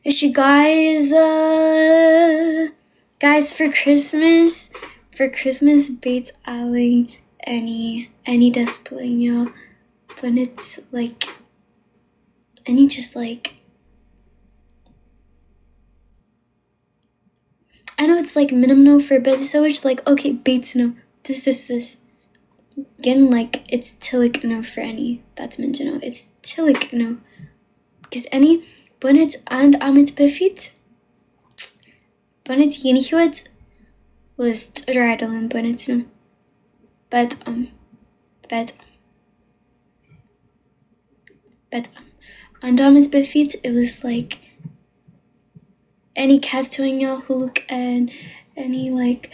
Is she guys? Guys, for Christmas, Bates Alling any despelinho, but it's like any just like. I know it's like minimum for busy, so it's like okay, Bates no, this. Again, like it's tillik no for any. That's meant to know. It's tillik no, because any when it's and amit befit. When it's yeni hewit was radalin when it's no. But and amit befit it was like any keftoinga huluk and any like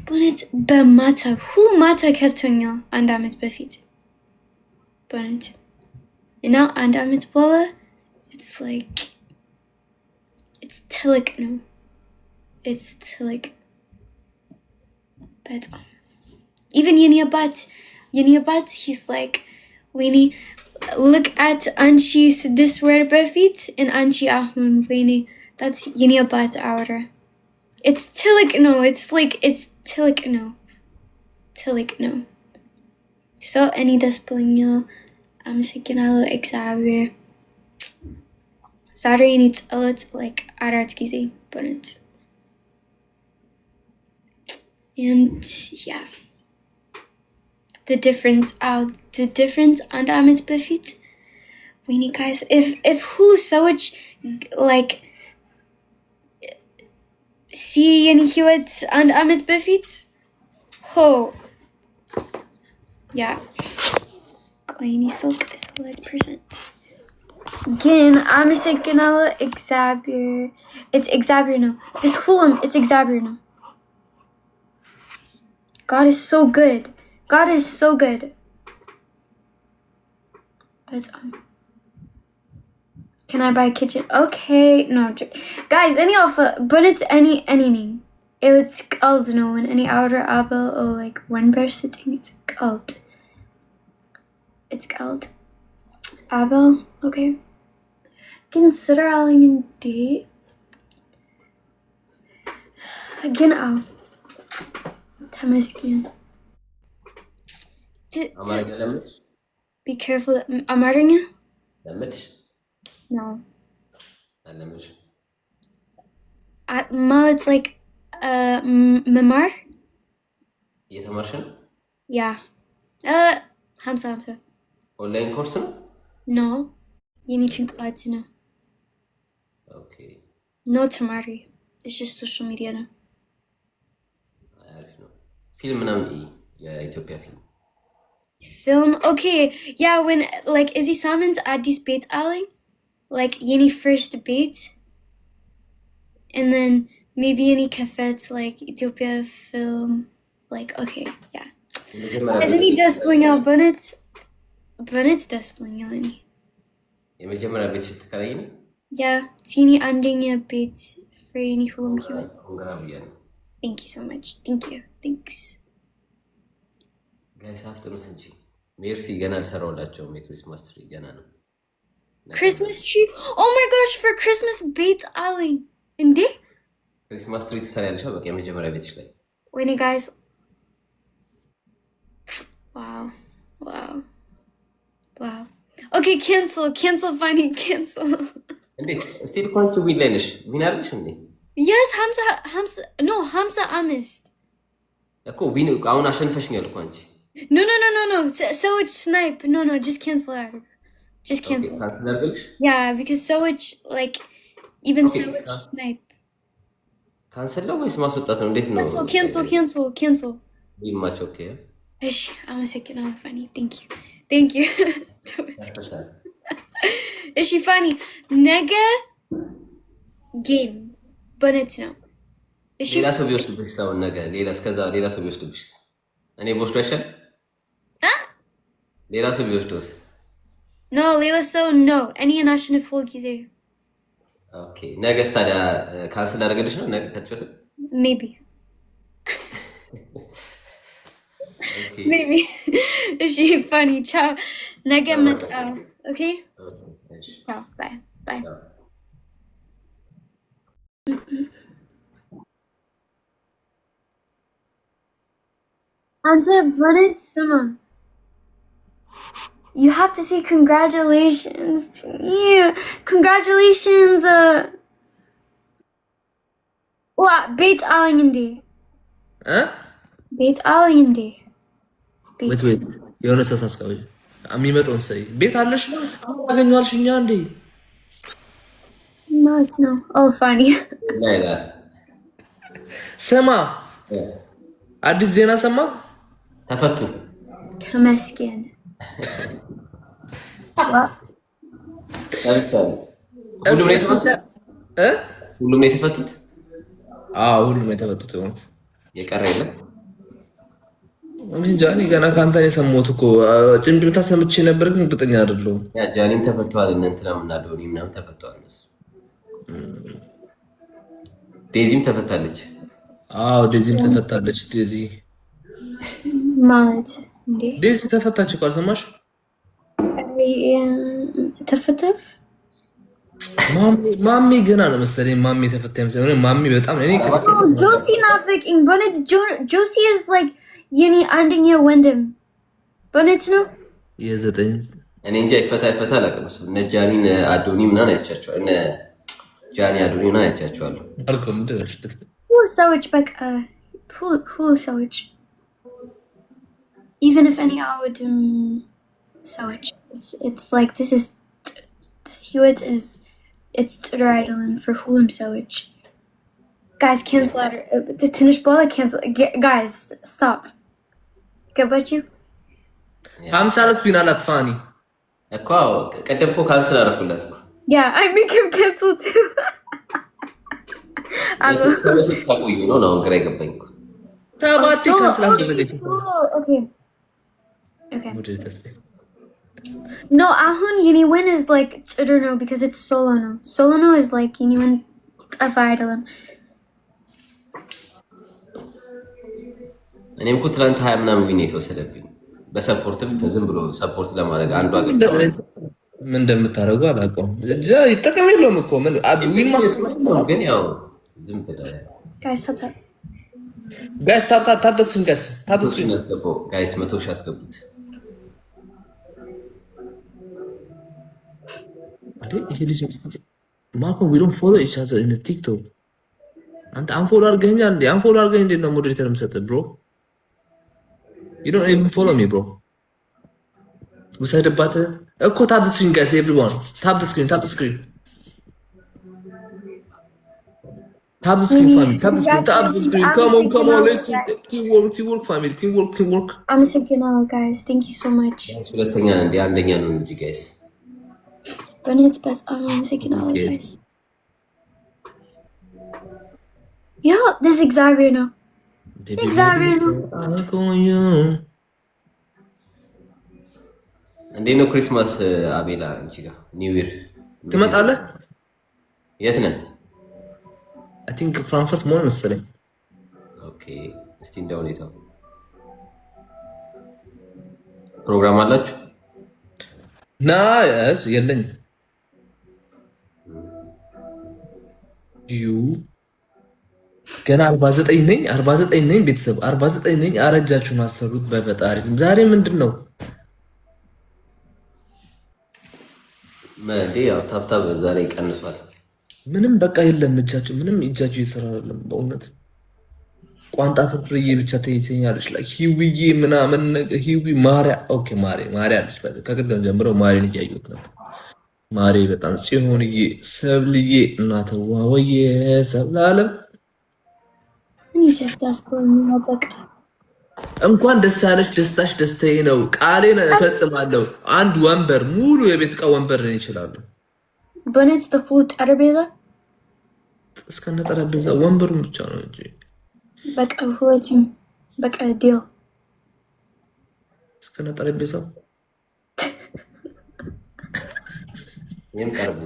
when it's bemata hulumata keftoinga and amit befit. But and now and amit bola it's like it's tillik no. It's tillik. But even Yeniabat, he's like Weini look at Anchi's disware befit and Anchi ahun Weini. That's Yeniabat outer. It's tillik no, it's like it's tillik no. Tillik no. So any despelinho I'm thinking a Xavier. Saturday needs a lot like Aratkizi, but it's and yeah. The difference and Amit befit. We need guys if who sewage like see any hewitt and Amit befit. Ho yeah. Any silk is 100%. Again, I'm thinking Xavier. It's Xavier no. This Hulam, it's Xavier no. God is so good. God is so good. But can I buy a kitchen? Okay, no, guys. Any offer, but it's any name. It's called no one. Any outer abel or like one bear sitting. It's called. It's called abel. Okay. Consider alling in date. Again, out. Tamaskin. Be careful. I'm murdering you. No. It's like memar. Yeah. Hamsa. Online course no? No. You need to know. Okay. No tamari. It's just social media now. Film namni. Yeah, Ethiopia Film? Okay. Yeah, when like Izzy Salmon's at these baits alling, like yeni first bait, and then maybe any cafets like Ethiopia film, like okay, yeah. Isn't he despeling out Bunnet despeling out any? Yeah, teeny ending your baits for any film here. Thank you so much. Thank you. Thanks. Guys, after listening, Mercy gonna sarolacho make Christmas tree gana. Christmas tree? Oh my gosh, for Christmas baits alling. Indeed? Christmas tree sarelsha bak yemejamara betsh lay. When you guys Wow. Okay, cancel funny, cancel. Still going to be Lenish. Yes, Hamza Amist. No. So it's snipe. No, just cancel her. Just cancel. Okay, yeah, because so much like even okay, so much snipe. Cancel no is no. Cancel. Be much okay. I'm a second funny. Thank you. Is she funny? Nega game. But it's no. Is she Lila sobi ostu bish saw nega. Lila sobi ostu bish. Any post question? Lila sobi ostu. No, Lila so no. Any national folkies Okay. Nega stada cancel aragalish no nega maybe. Okay. Maybe. Is she funny? Ciao. Nega met okay? Okay. Ciao. Bye. Ciao. Answer Brennan Summer. You have to say congratulations to me. Congratulations. What? Bait Alingindi. Bait Alingindi. Wait. የሆነ ሰው ሳስቀበኝ የሚመጣውን ሰይ ቤት አለሽ አገኘዋልሽ እኛ እንዴ ማለት ነው። Oh, funny. ስማ አዲስ ዜና ሰማ ተፈቱ ተመስገን። ሁሉም የተፈቱት? አዎ ሁሉም የተፈቱት ነው። የቀረ የለም። ጃኒ ገና ካንተ ነው የሰማሁት እኮ ጭምጭምታ ሰምቼ ነበር ግን እርግጠኛ አይደለሁም። ያ ጃኒም ተፈቷል እና እንትና ምናዶኒ ምናምን ተፈቷል። ዴዚም ተፈታለች። አዎ ዴዚም ተፈታለች። ዴዚ ማለት እንዴ ዴዚ ተፈታች እኮ አልሰማሽ? ተፈተፍ ማሚ ገና ነው መሰለኝ። ማሚ ተፈታ መሰለኝ። ማሚ በጣም እኔ ጆሲ ናፍቂኝ በእውነት ጆሲ is like የኔ አንደኛ ወንድም በእውነት ነው። የዘጠኝ እኔ እንጃ ይፈታ አላውቅም። እሱ እነ ጃኒን አዶኒ ምናምን አይቻቸዋለሁ። እነ ጃኒ አዶኒ ምናምን አይቻቸዋለሁ። አልኩም ድረስ ሰዎች በቃ ሁሉ ሰዎች even if any out ሰዎች it's like this ህይወት is it's ጥሩ አይደለም for ሁሉም ሰዎች guys cancel out ትንሽ በኋላ cancel guys stop ገባችሁ? 50 አለት ቢና አላጥፋኒ እኮ ቀደም እኮ ካንስል አደረኩላት እኮ yeah I make him cancel too ታቆዩ ነው ግራ የገባኝ እኮ ታባቲ ካንስል አደረገች okay no ahun anyone is like ጥሩ ነው because it's solo no is like anyone ጠፋ አይደለም እኔም እኮ ትላንት 20 ምናምን ዊን የተወሰደብኝ በሰፖርት ዝም ብሎ ሰፖርት ለማድረግ አንዱ አገር ምን እንደምታደርጉ አላውቀውም። ይጠቀም የለውም እኮ ምን ዊን ማስተር ግን ያው ዝም ብለህ guys ታፕ ስክሪን ያስገባው ጋይስ 100 ሺህ አስገቡት። ይሄ ልጅ ማርኮ we don't follow each other in the TikTok አንተ አንፎሎ አድርገኸኛል እንዴ? አንፎሎ አድርገኸኝ እንዴ ነው ሞዴሬተር የምሰጥህ bro? You don't even follow me bro. ውሰድባት እኮ tap the screen guys everyone tap the screen tap the screen family tap the screen come on let's do teamwork family teamwork አመሰግናለሁ guys thank you so much ሁለተኛ እንደ አንደኛ ነው እንጂ guys በኔት በጣም አመሰግናለሁ guys yeah this እግዚአብሔር ነው እግዚአብሔር ነው እንዴት ነው ክሪስማስ አቤላ አንቺ ጋር ኒው ይር ትመጣለህ? የት ነህ? I think ፍራንክፈርት መሆን መሰለኝ። ኦኬ እስቲ እንደ ሁኔታው ፕሮግራም አላችሁ? የለኝም ገና 49 ነኝ ቤተሰብ 49 ነኝ። አረጃችሁን አሰሩት በፈጣሪ ስም። ዛሬ ምንድን ነው ማንዴ ያው ታብታብ ዛሬ ቀንሷል። ምንም በቃ የለም እጃችሁ ምንም እጃችሁ ይሰራ አይደለም በእውነት ቋንጣ ፍርፍርዬ ብቻ ተይዘኛለች ላይ ሂዊዬ ምናምን ሂዊ ማሪያ ኦኬ ማሪያ አለች ከቅድም ጀምሮ ማሪን እያየሁት ነበር። ማሪ በጣም ጽዮንዬ ሰብልዬ እናተዋ ወየ ሰብላለም እንኳን ደስ ያለሽ ደስታሽ ደስታዬ ነው። ቃሌን እፈጽማለሁ። አንድ ወንበር ሙሉ የቤት ዕቃ ወንበር ነኝ ይችላል። በኔት ተፉ ጠረጴዛ እስከነ ጠረጴዛ ወንበሩን ብቻ ነው እንጂ በቃ ሁለቱም በቃ ዲል እስከነ ጠረጴዛው ይሄን ቀርቡ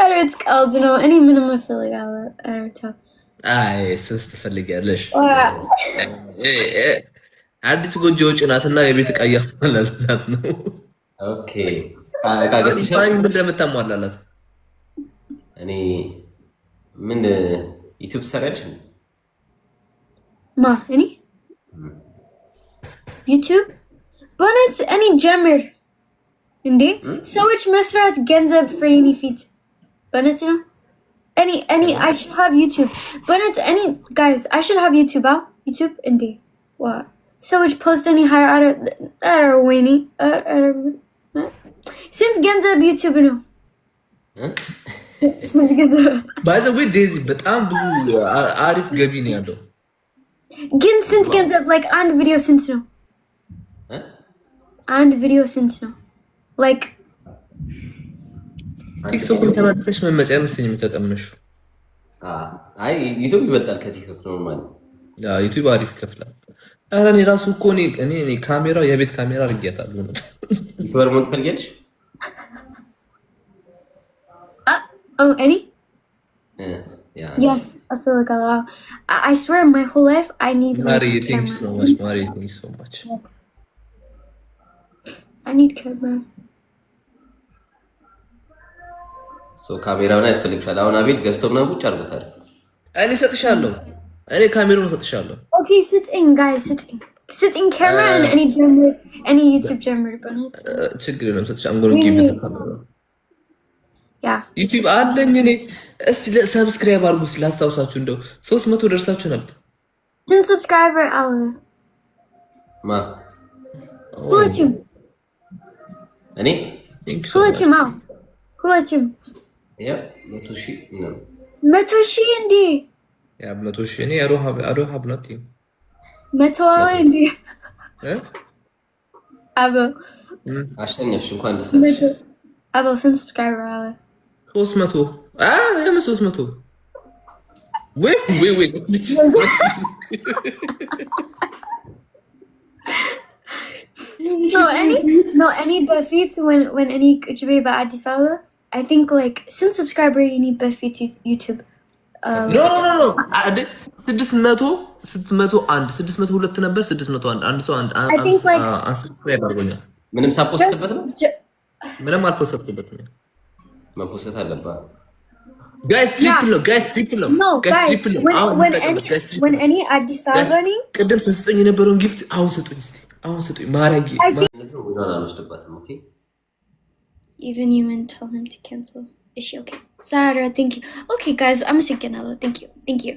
አሬት ቀልድ ነው። እኔ ምንም እፈልጋለሁ አሬታ አይ ስንት ትፈልጊያለሽ? አዲስ ጎጆ ወጪ ናትና የቤት ዕቃ እያሟላላት ነው። ኦኬ ዕቃ ገዝተሻል? እንደምታሟላላት እኔ ምን ዩቲዩብ ትሰሪያለሽ እንዴ? ማ እኔ ዩቲዩብ በእውነት እኔ ጀምር እንዴ ሰዎች መስራት ገንዘብ ፍሬኒ ፊት በእውነት ነው። እኔ I should have YouTube በእውነት እኔ guys I should have YouTube YouTube እንዴ ዋ ሰዎች ፖስት እኔ ወይኔ ስንት ገንዘብ ዩቲዩብ ነው? ስንት ገንዘብ ባይ ዘ ዌይ ዴዚ በጣም ብዙ አሪፍ ገቢ ነው ያለው። ግን ስንት ገንዘብ ላይክ አንድ ቪዲዮ ስንት ነው? አንድ ቪዲዮ ስንት ነው? ላይክ ቲክቶክ ተመልሰሽ መመጫ መስኝ ተቀምነሽ። አይ ዩቲዩብ ይበልጣል ከቲክቶክ ነው ማለት ነው። ያ ዩቲዩብ አሪፍ ይከፍላል። ኧረ እኔ ራሱ እኮ እኔ ካሜራው የቤት ካሜራ አድርጌያታለሁ ነው። ዩቲዩበር ሞት ፈልገሽ? እኔ Yes, I feel like I swear my whole life I need Mari, thank you so much. Mari, thank you so much. I need camera. So ካሜራውን ያስፈልግሻል። አሁን አቤል ገዝቶ ምናምን ቁጭ አድርጎታል። እኔ ሰጥሻለሁ። እኔ ካሜራውን ሰጥሻለሁ። Okay, sitting camera and any YouTube ጀምር በእውነት ችግር የለም ሰጥሻለሁ። I'm going to give you the camera. ዩቲዩብ አለኝ እኔ። እስቲ ሰብስክራይብ አድርጉ ስላስታውሳችሁ እንደው 300 ደርሳችሁ ነበር። ስንት ሰብስክራይበር አለ? ማ ሁለቱም እኔ ሁለቱም ያ 100,000 ነው 100,000 እንዴ? ያ 100,000 እኔ I don't have nothing 100 አለ እንዴ? አቦ አሸነፍሽ እንኳን ደስ አለሽ። አቦ ስንት ሰብስክራይበር አለ? 300 የምን 300 ወይ No, any በፊት when any ቁጭ ቤ በአዲስ አበባ I think like since subscriber you need በፊት YouTube no 602 ነበር 601 አንድ ሰው አንስክራይብ አድርጎኛል። ምንም ሳፖስትበት ነው ምንም አልፖስትበትም። መፖስት አለበት ጋይስ ትሪፕል ነው when any አዲስ አበባ ነኝ ቅድም ሰስቶኝ የነበረውን ጊፍት አሁን ሰጡኝ ማራጊ even you and tell him to cancel is she okay? Sarah, thank you. Okay guys, I'm a second. Thank you.